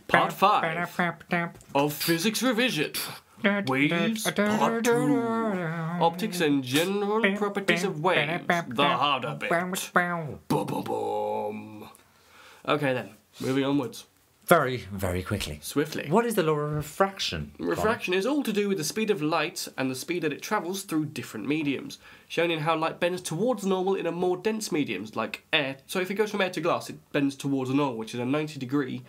Part 5 of Physics Revision. Waves, Part 2. Optics and General Properties of Waves. The harder bit. Boom, boom, boom. Okay then, moving onwards. Very, very quickly. Swiftly. What is the law of refraction? Refraction is all to do with the speed of light and the speed that it travels through different mediums, shown in how light bends towards normal in a more dense mediums, like air. So if it goes from air to glass, it bends towards normal, which is a 90-degree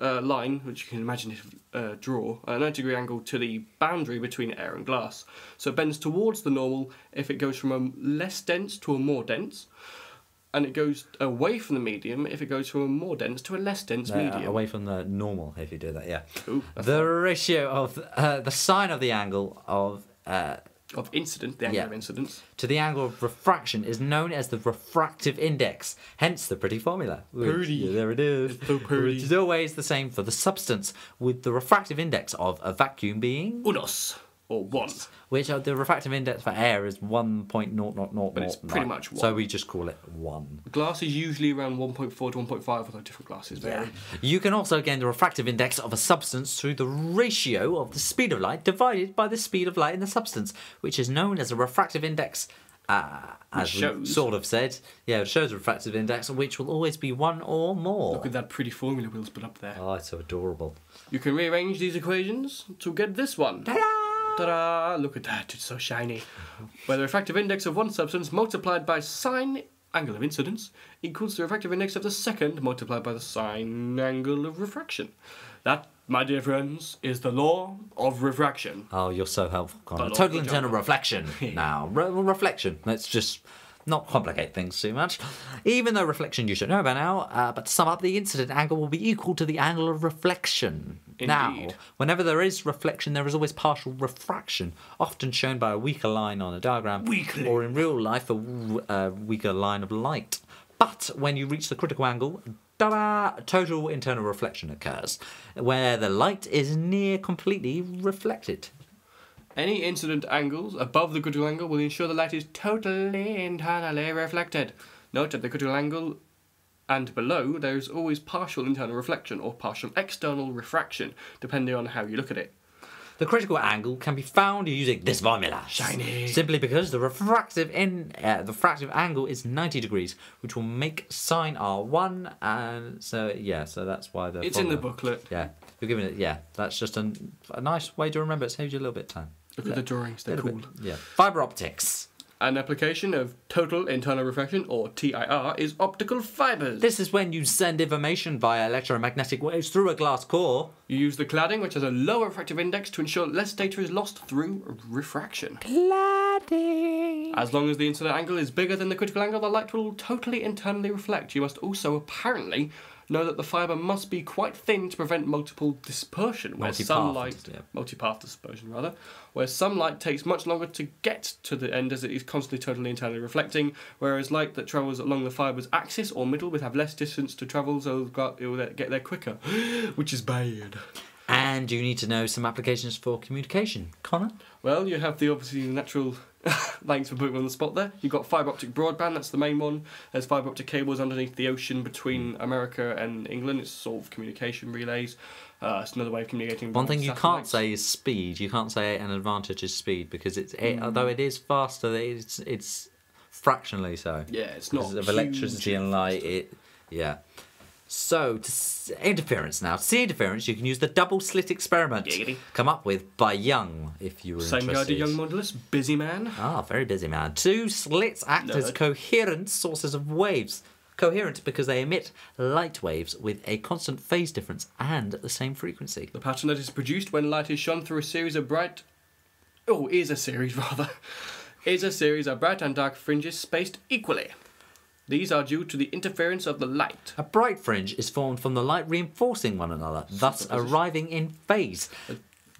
line, which you can imagine if draw, a 90-degree angle to the boundary between air and glass. So it bends towards the normal if it goes from a less dense to a more dense, and it goes away from the medium if it goes from a more dense to a less dense medium. Away from the normal, if you do that, yeah. Ooh, the ratio of the sine of the angle of incidence, the angle of incidence, to the angle of refraction is known as the refractive index. Hence the pretty formula. Pretty. There it is. It's so pretty. Which is always the same for the substance, with the refractive index of a vacuum being unos, or 1. Which the refractive index for air is 1.0000. But it's pretty much 1. So we just call it 1. Glass is usually around 1.4 to 1.5, although different glasses vary. You can also gain the refractive index of a substance through the ratio of the speed of light divided by the speed of light in the substance, which is known as a refractive index. As we sort of said, it shows a refractive index, which will always be 1 or more. Look at that pretty formula Will's put up there. Oh, it's so adorable. You can rearrange these equations to get this one. Ta-da! Ta-da! Look at that, it's so shiny. Where the refractive index of one substance multiplied by sine angle of incidence equals the refractive index of the second multiplied by the sine angle of refraction. That, my dear friends, is the law of refraction. Oh, you're so helpful, Carne. Total internal reflection now. Reflection. Let's just not complicate things too much. Even though reflection you should know by now, but to sum up, the incident angle will be equal to the angle of reflection. Indeed. Now, whenever there is reflection, there is always partial refraction, often shown by a weaker line on a diagram, or in real life, a weaker line of light. But when you reach the critical angle, total internal reflection occurs, where the light is near completely reflected. Any incident angles above the critical angle will ensure the light is totally internally reflected. Note at the critical angle and below there is always partial internal reflection or partial external refraction, depending on how you look at it. The critical angle can be found using this formula. Shiny. Simply because the refractive angle is 90 degrees, which will make sine R1, and so that's why the. It's formula. in the booklet. Yeah, you're giving it. That's just a nice way to remember. It saves you a little bit of time. Look at the drawings; they're cool. Yeah. Fibre optics. An application of total internal reflection, or TIR, is optical fibres. This is when you send information via electromagnetic waves through a glass core. You use the cladding, which has a lower refractive index, to ensure less data is lost through refraction. Cladding. As long as the incident angle is bigger than the critical angle, the light will totally internally reflect. You must also apparently know that the fibre must be quite thin to prevent multiple dispersion, where multipath dispersion rather, where some light takes much longer to get to the end as it is constantly totally internally reflecting, whereas light that travels along the fibre's axis or middle would have less distance to travel, so it will get there quicker, which is bad. And you need to know some applications for communication. Connor? Well, you have obviously the natural. Thanks for putting me on the spot there. You've got fibre optic broadband, that's the main one. There's fibre optic cables underneath the ocean between America and England. It's sort of communication relays. It's another way of communicating. One thing you can't say is speed. You can't say an advantage is speed because although it is faster, it's fractionally so. Yeah, it's not. Because of electricity and light, So, interference now. To see interference, you can use the double slit experiment come up with by Young, if you were interested. Same guy to Young modulus, busy man. Ah, very busy man. 2 slits act as coherent sources of waves. Coherent because they emit light waves with a constant phase difference and at the same frequency. The pattern that is produced when light is shone through is a series of bright and dark fringes spaced equally. These are due to the interference of the light. A bright fringe is formed from the light reinforcing one another, thus arriving in phase.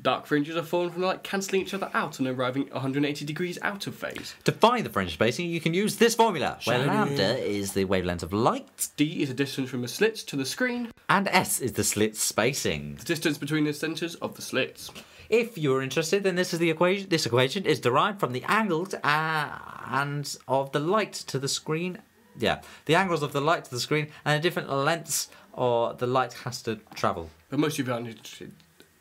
Dark fringes are formed from the light cancelling each other out and arriving 180 degrees out of phase. To find the fringe spacing, you can use this formula, where lambda is the wavelength of light, D is the distance from the slits to the screen, and S is the slit spacing, the distance between the centres of the slits. If you're interested, then this is the equation. This equation is derived from the angles and of the light to the screen the angles of the light to the screen and the different lengths or the light has to travel. But most of you aren't interested.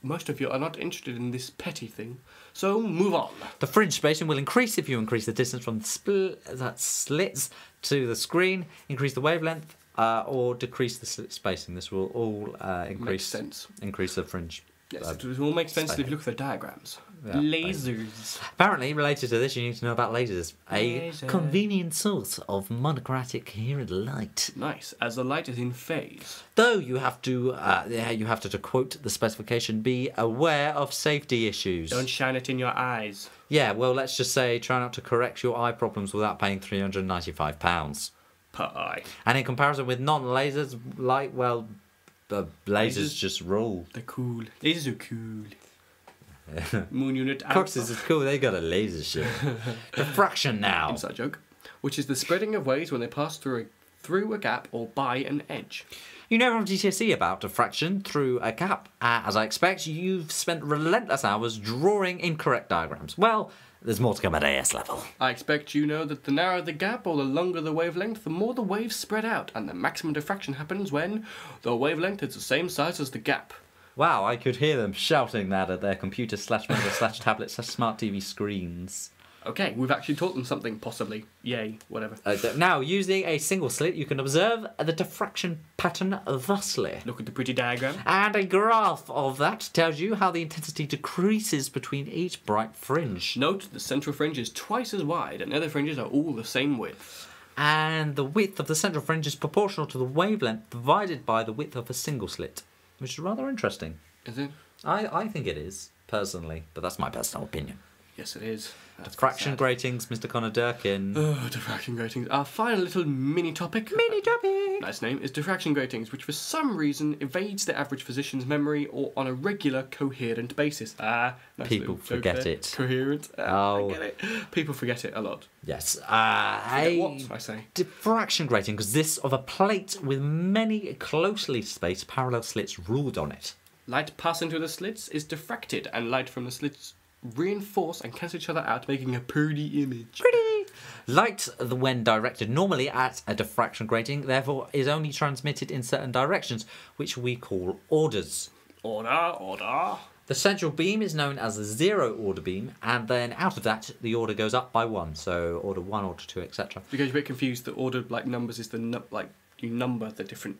Most of you are not interested in this petty thing. So move on. The fringe spacing will increase if you increase the distance from the slits to the screen, increase the wavelength, or decrease the slit spacing. This will all increase the fringe. Yes, it all makes sense if you look at the diagrams. Yeah, lasers. Apparently, related to this, you need to know about lasers. A convenient source of monochromatic coherent light. Nice, as the light is in phase. Though you have to quote the specification, be aware of safety issues. Don't shine it in your eyes. Yeah, well, let's just say try not to correct your eye problems without paying £395 per eye. And in comparison with non-lasers, light, well, lasers just rule. They're cool. Lasers are cool. Moon unit. Coxes is cool. They got a laser ship. Diffraction now. Inside joke. Which is the spreading of waves when they pass through a gap or by an edge. You know from GCSE about diffraction through a gap. As I expect, you've spent relentless hours drawing incorrect diagrams. Well, there's more to come at AS level. I expect you know that the narrower the gap or the longer the wavelength, the more the waves spread out, and the maximum diffraction happens when the wavelength is the same size as the gap. Wow, I could hear them shouting that at their computer/mobile/tablet/smart TV screens. Okay, we've actually taught them something, possibly. Yay, whatever. Now, using a single slit, you can observe the diffraction pattern thusly. Look at the pretty diagram. And a graph of that tells you how the intensity decreases between each bright fringe. Note the central fringe is twice as wide, and the other fringes are all the same width. And the width of the central fringe is proportional to the wavelength divided by the width of a single slit, which is rather interesting. Is it? I think it is, personally, but that's my personal opinion. Yes, it is. Diffraction gratings, Mr. Connor Durkin. Oh, diffraction gratings. Our final little mini topic. Mini topic! Nice name. Is diffraction gratings, which for some reason evades the average physician's memory or on a regular, coherent basis. Nice. People forget it. Coherent. I get it. People forget it a lot. Yes. What, I say? Diffraction grating consists of a plate with many closely spaced parallel slits ruled on it. Light passing through the slits is diffracted, and light from the slits reinforce and cancel each other out, making a pretty image. Pretty! Light, when directed normally at a diffraction grating, therefore is only transmitted in certain directions, which we call orders. Order. The central beam is known as the zero order beam, and then out of that, the order goes up by one. So order 1, order 2, etc. Because you're a bit confused, the order numbers is you number the different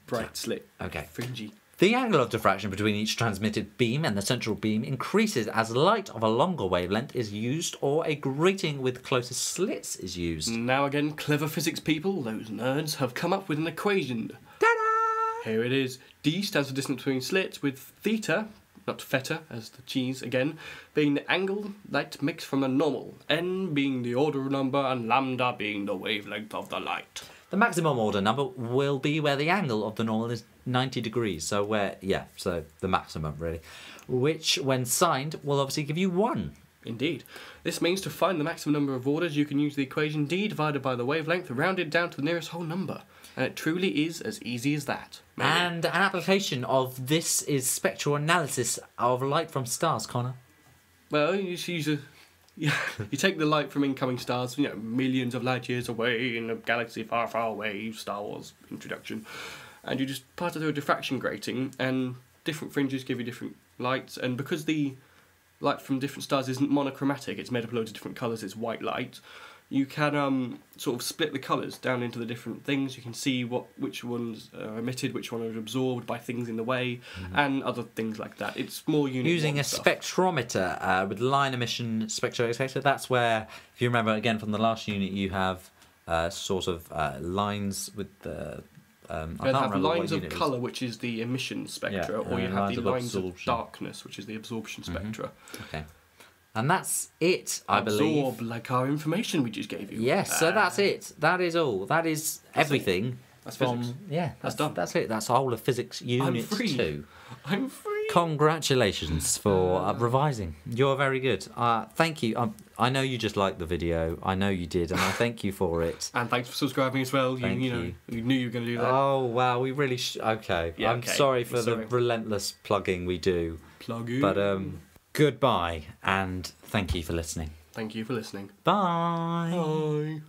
bright slit. Okay. Fringy. The angle of diffraction between each transmitted beam and the central beam increases as light of a longer wavelength is used or a grating with closer slits is used. Now again, clever physics people, those nerds, have come up with an equation. Ta-da! Here it is. D stands for distance between slits, with theta, not feta, as the cheese again, being the angle light makes from a normal, n being the order number, and lambda being the wavelength of the light. The maximum order number will be where the angle of the normal is 90 degrees. So so the maximum really. Which, when signed, will obviously give you 1. Indeed. This means to find the maximum number of orders, you can use the equation D divided by the wavelength, rounded down to the nearest whole number. And it truly is as easy as that. Maybe. And an application of this is spectral analysis of light from stars, Connor. Well, you use you take the light from incoming stars, millions of light years away in a galaxy far, far away, Star Wars introduction, and you just pass it through a diffraction grating, and different fringes give you different lights, and because the light from different stars isn't monochromatic, it's made up of loads of different colours, it's white light, you can sort of split the colours down into the different things. You can see which ones are emitted, which one are absorbed by things in the way, and other things like that. It's more unit using a stuff. Spectrometer with line emission spectrometer. That's where, if you remember again from the last unit, you have lines with the. I can't have remember lines what of colour, which is the emission spectra, or you have the lines of darkness, which is the absorption spectra. Okay. And that's it, I believe. Absorb, like our information we just gave you. Yes, so that's it. That is all. That is everything. That's physics. Yeah, that's done. That's it. That's the whole of physics unit 2. I'm free. Congratulations for revising. You're very good. Thank you. I know you just liked the video. I know you did, and I thank you for it. And thanks for subscribing as well. You knew you were going to do that. Oh, wow. We really okay. Yeah, I'm sorry for the relentless plugging we do. Plugging. But goodbye, and thank you for listening. Thank you for listening. Bye. Bye.